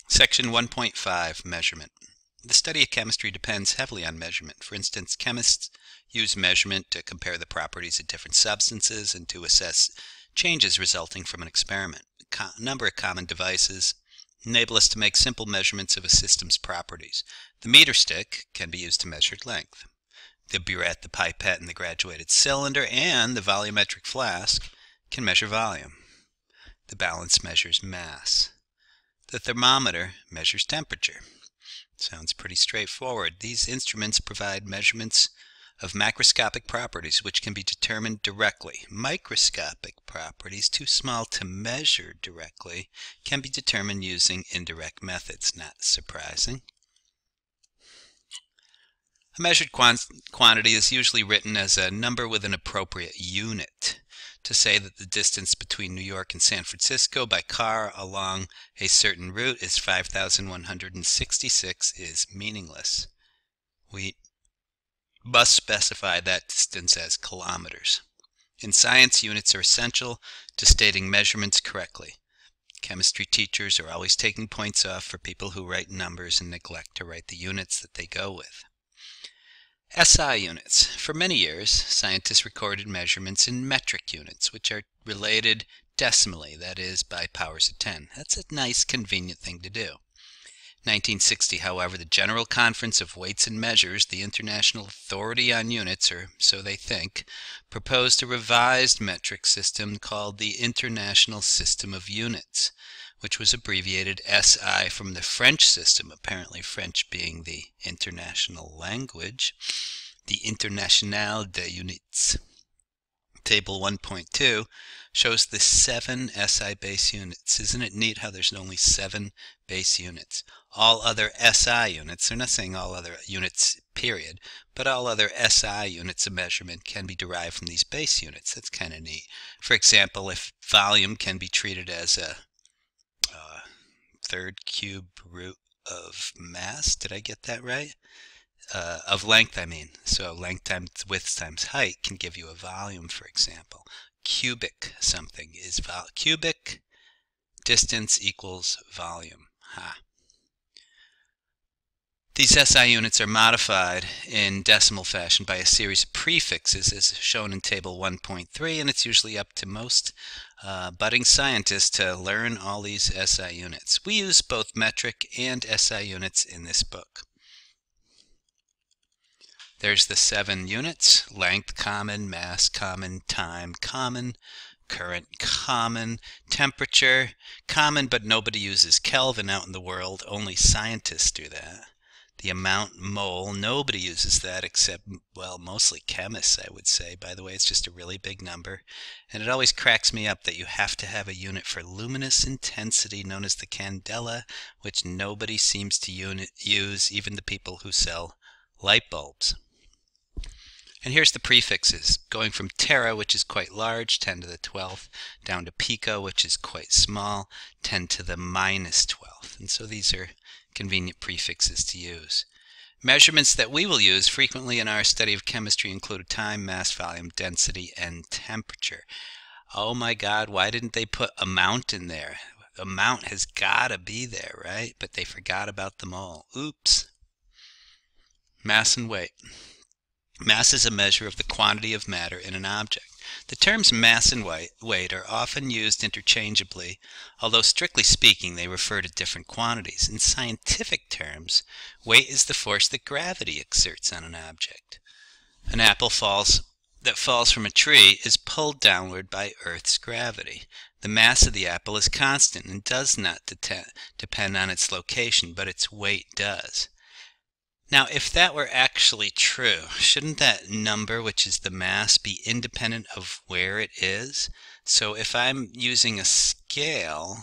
Section 1.5, Measurement. The study of chemistry depends heavily on measurement. For instance, chemists use measurement to compare the properties of different substances and to assess changes resulting from an experiment. A number of common devices enable us to make simple measurements of a system's properties. The meter stick can be used to measure length. The burette, the pipette, and the graduated cylinder, and the volumetric flask can measure volume. The balance measures mass. The thermometer measures temperature. Sounds pretty straightforward. These instruments provide measurements of macroscopic properties which can be determined directly. Microscopic properties, too small to measure directly, can be determined using indirect methods. Not surprising. A measured quantity is usually written as a number with an appropriate unit. To say that the distance between New York and San Francisco by car along a certain route is 5,166 is meaningless. We must specify that distance as kilometers. In science, units are essential to stating measurements correctly. Chemistry teachers are always taking points off for people who write numbers and neglect to write the units that they go with. SI units. For many years, scientists recorded measurements in metric units, which are related decimally, that is, by powers of 10. That's a nice, convenient thing to do. 1960, however, the General Conference of Weights and Measures, the International Authority on Units, or so they think, proposed a revised metric system called the International System of Units, which was abbreviated SI from the French system, apparently French being the international language, the Internationale des Units. Table 1.2 shows the 7 SI base units. Isn't it neat how there's only 7 base units? All other SI units, they're not saying all other units period, but all other SI units of measurement can be derived from these base units. That's kind of neat. For example, if volume can be treated as a third cube root of mass, did I get that right? Of length, I mean. So length times width times height can give you a volume, for example. Cubic something is cubic distance equals volume. These SI units are modified in decimal fashion by a series of prefixes as shown in table 1.3, and it's usually up to most budding scientists to learn all these SI units. We use both metric and SI units in this book. There's the 7 units: length common, mass common, time common, current common, temperature common, but nobody uses Kelvin out in the world. Only scientists do that. The amount mole, nobody uses that except, well, mostly chemists, I would say. By the way, it's just a really big number. And it always cracks me up that you have to have a unit for luminous intensity known as the candela, which nobody seems to use, even the people who sell light bulbs. And here's the prefixes, going from tera, which is quite large, 10 to the 12th, down to pico, which is quite small, 10 to the minus 12th. And so these are convenient prefixes to use. Measurements that we will use frequently in our study of chemistry include time, mass, volume, density, and temperature. Oh my God, why didn't they put amount in there? Amount has got to be there, right? But they forgot about the mole. Oops. Mass and weight. Mass is a measure of the quantity of matter in an object. The terms mass and weight are often used interchangeably, although strictly speaking they refer to different quantities. In scientific terms, weight is the force that gravity exerts on an object. An apple that falls from a tree is pulled downward by Earth's gravity. The mass of the apple is constant and does not depend on its location, but its weight does. Now, if that were actually true, shouldn't that number, which is the mass, be independent of where it is? So if I'm using a scale,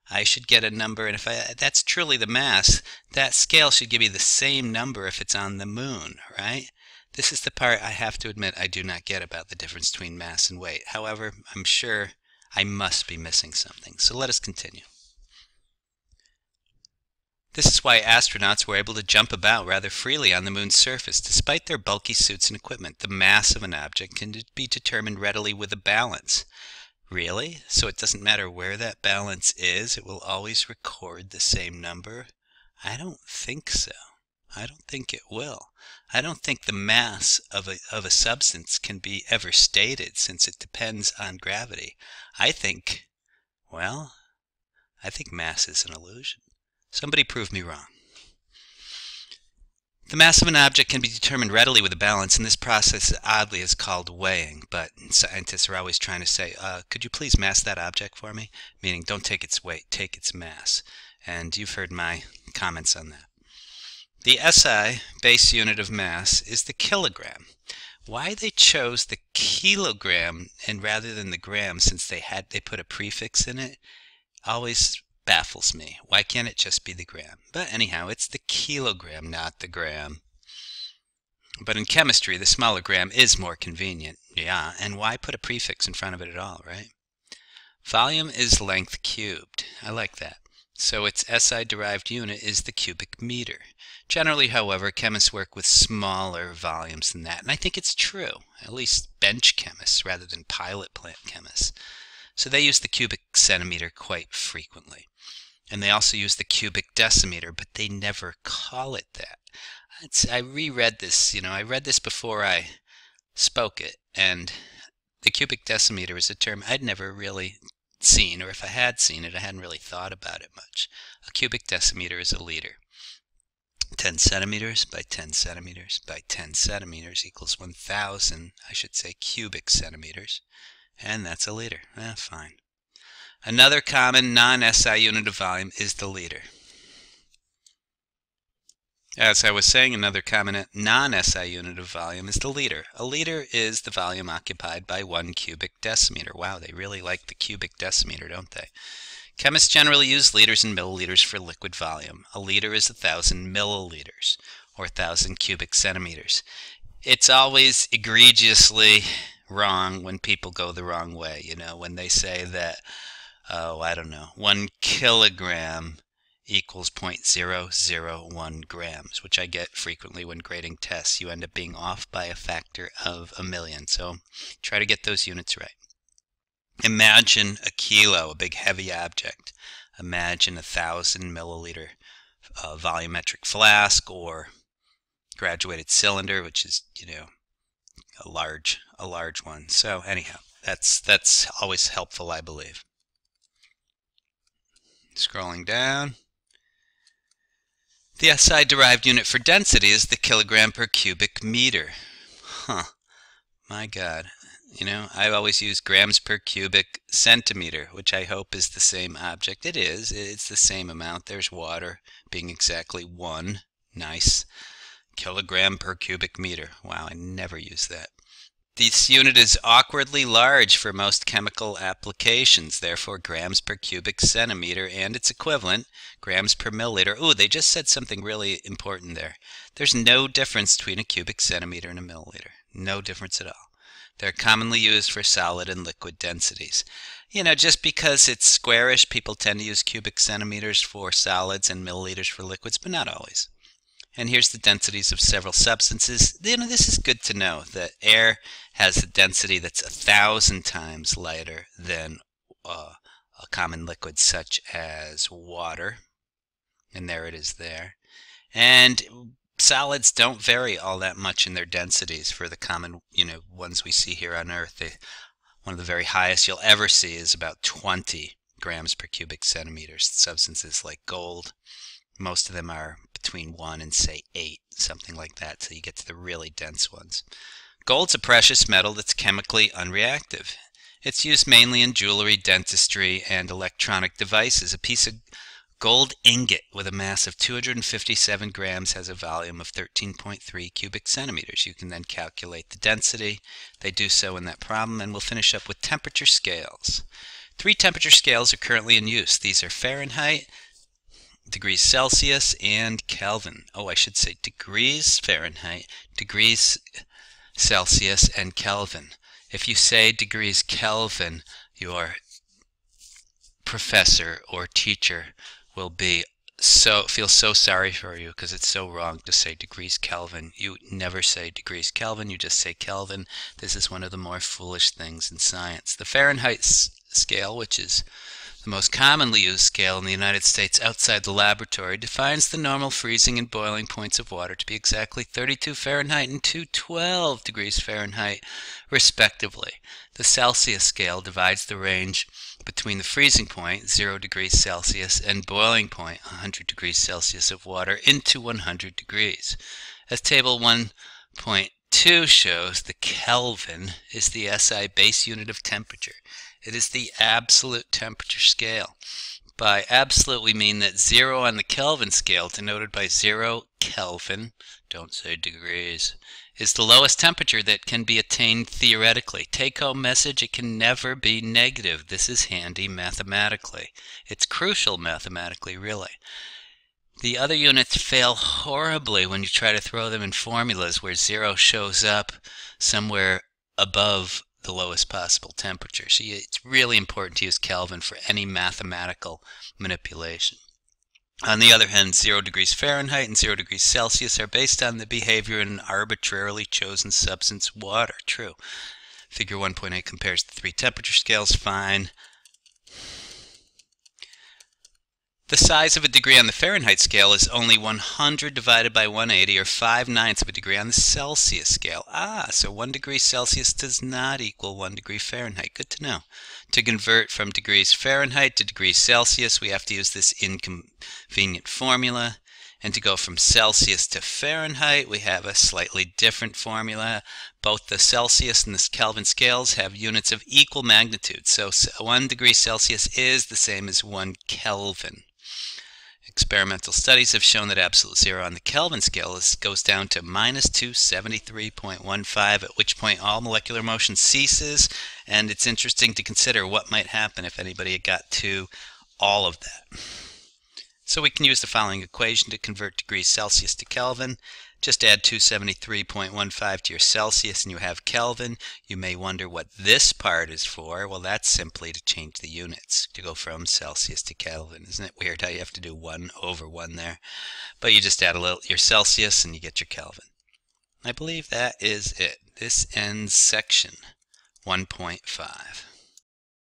I should get a number, and if that's truly the mass, that scale should give me the same number if it's on the moon, right? This is the part I have to admit I do not get about the difference between mass and weight. However, I'm sure I must be missing something. So let us continue. This is why astronauts were able to jump about rather freely on the moon's surface. Despite their bulky suits and equipment, the mass of an object can be determined readily with a balance. Really? So it doesn't matter where that balance is, it will always record the same number? I don't think so. I don't think it will. I don't think the mass of a substance can be ever stated since it depends on gravity. I think, well, I think mass is an illusion. Somebody prove me wrong. The mass of an object can be determined readily with a balance, and this process oddly is called weighing, but scientists are always trying to say, could you please mass that object for me? Meaning, don't take its weight, take its mass. And you've heard my comments on that. The SI, base unit of mass, is the kilogram. Why they chose the kilogram and rather than the gram, since they put a prefix in it, always baffles me. Why can't it just be the gram? But anyhow, it's the kilogram, not the gram. But in chemistry, the smaller gram is more convenient. Yeah, and why put a prefix in front of it at all, right? Volume is length cubed. I like that. So its SI-derived unit is the cubic meter. Generally, however, chemists work with smaller volumes than that, and I think it's true, at least bench chemists rather than pilot plant chemists. So they use the cubic centimeter quite frequently. And they also use the cubic decimeter, but they never call it that. I reread this, I read this before I spoke it, and the cubic decimeter is a term I'd never really seen, or if I had seen it, I hadn't really thought about it much. A cubic decimeter is a liter. 10 centimeters by 10 centimeters by 10 centimeters equals 1,000, I should say, cubic centimeters. And that's a liter. Fine. Another common non-SI unit of volume is the liter. As I was saying, another common non-SI unit of volume is the liter. A liter is the volume occupied by 1 cubic decimeter. Wow, they really like the cubic decimeter, don't they? Chemists generally use liters and milliliters for liquid volume. A liter is 1,000 milliliters, or 1,000 cubic centimeters. It's always egregiously wrong when people go the wrong way, when they say that, 1 kilogram equals 0.001 grams, which I get frequently when grading tests. You end up being off by a factor of 1,000,000, so try to get those units right. Imagine a kilo, a big heavy object. Imagine 1,000 milliliter volumetric flask or graduated cylinder, which is, a large one. So anyhow, that's always helpful, I believe. Scrolling down. The SI-derived unit for density is the kilogram per cubic meter. My God. I've always used grams per cubic centimeter, which I hope is the same object. It is. It's the same amount. There's water being exactly 1. Nice. Kilogram per cubic meter. Wow, I never use that. This unit is awkwardly large for most chemical applications, therefore grams per cubic centimeter and its equivalent, grams per milliliter. Ooh, they just said something really important there. There's no difference between a cubic centimeter and a milliliter. No difference at all. They're commonly used for solid and liquid densities. Just because it's squarish, people tend to use cubic centimeters for solids and milliliters for liquids, but not always. And here's the densities of several substances. This is good to know that air has a density that's 1,000 times lighter than a common liquid such as water. And there it is there. And solids don't vary all that much in their densities for the common, ones we see here on Earth. One of the very highest you'll ever see is about 20 grams per cubic centimeters. Substances like gold, most of them are between 1 and say 8, something like that, till you get to the really dense ones. Gold's a precious metal that's chemically unreactive. It's used mainly in jewelry, dentistry, and electronic devices. A piece of gold ingot with a mass of 257 grams has a volume of 13.3 cubic centimeters. You can then calculate the density. They do so in that problem, and we'll finish up with temperature scales. 3 temperature scales are currently in use. These are Fahrenheit, degrees Celsius, and Kelvin. Oh, I should say degrees Fahrenheit, degrees Celsius, and Kelvin. If you say degrees Kelvin, your professor or teacher will feel so sorry for you because it's so wrong to say degrees Kelvin. You never say degrees Kelvin, you just say Kelvin. This is one of the more foolish things in science. The Fahrenheit scale, which is the most commonly used scale in the United States outside the laboratory, defines the normal freezing and boiling points of water to be exactly 32 Fahrenheit and 212 degrees Fahrenheit, respectively. The Celsius scale divides the range between the freezing point, 0 degrees Celsius, and boiling point, 100 degrees Celsius of water, into 100 degrees. As Table 1.2 shows, the Kelvin is the SI base unit of temperature. It is the absolute temperature scale. By absolute, we mean that 0 on the Kelvin scale, denoted by 0 Kelvin, don't say degrees, is the lowest temperature that can be attained theoretically. Take-home message, it can never be negative. This is handy mathematically. It's crucial mathematically, really. The other units fail horribly when you try to throw them in formulas where 0 shows up somewhere above the lowest possible temperature. So it's really important to use Kelvin for any mathematical manipulation. On the other hand, 0 degrees Fahrenheit and 0 degrees Celsius are based on the behavior in an arbitrarily chosen substance, water. True. Figure 1.8 compares the three temperature scales. Fine. The size of a degree on the Fahrenheit scale is only 100 divided by 180, or 5/9 of a degree on the Celsius scale. So 1 degree Celsius does not equal 1 degree Fahrenheit. Good to know. To convert from degrees Fahrenheit to degrees Celsius, we have to use this inconvenient formula. And to go from Celsius to Fahrenheit, we have a slightly different formula. Both the Celsius and the Kelvin scales have units of equal magnitude. So 1 degree Celsius is the same as 1 Kelvin. Experimental studies have shown that absolute 0 on the Kelvin scale goes down to minus 273.15, at which point all molecular motion ceases, and it's interesting to consider what might happen if anybody had got to all of that. So we can use the following equation to convert degrees Celsius to Kelvin. Just add 273.15 to your Celsius and you have Kelvin. You may wonder what this part is for. Well, that's simply to change the units, to go from Celsius to Kelvin. Isn't it weird how you have to do 1 over 1 there? But you just add a little your Celsius and you get your Kelvin. I believe that is it. This ends section 1.5.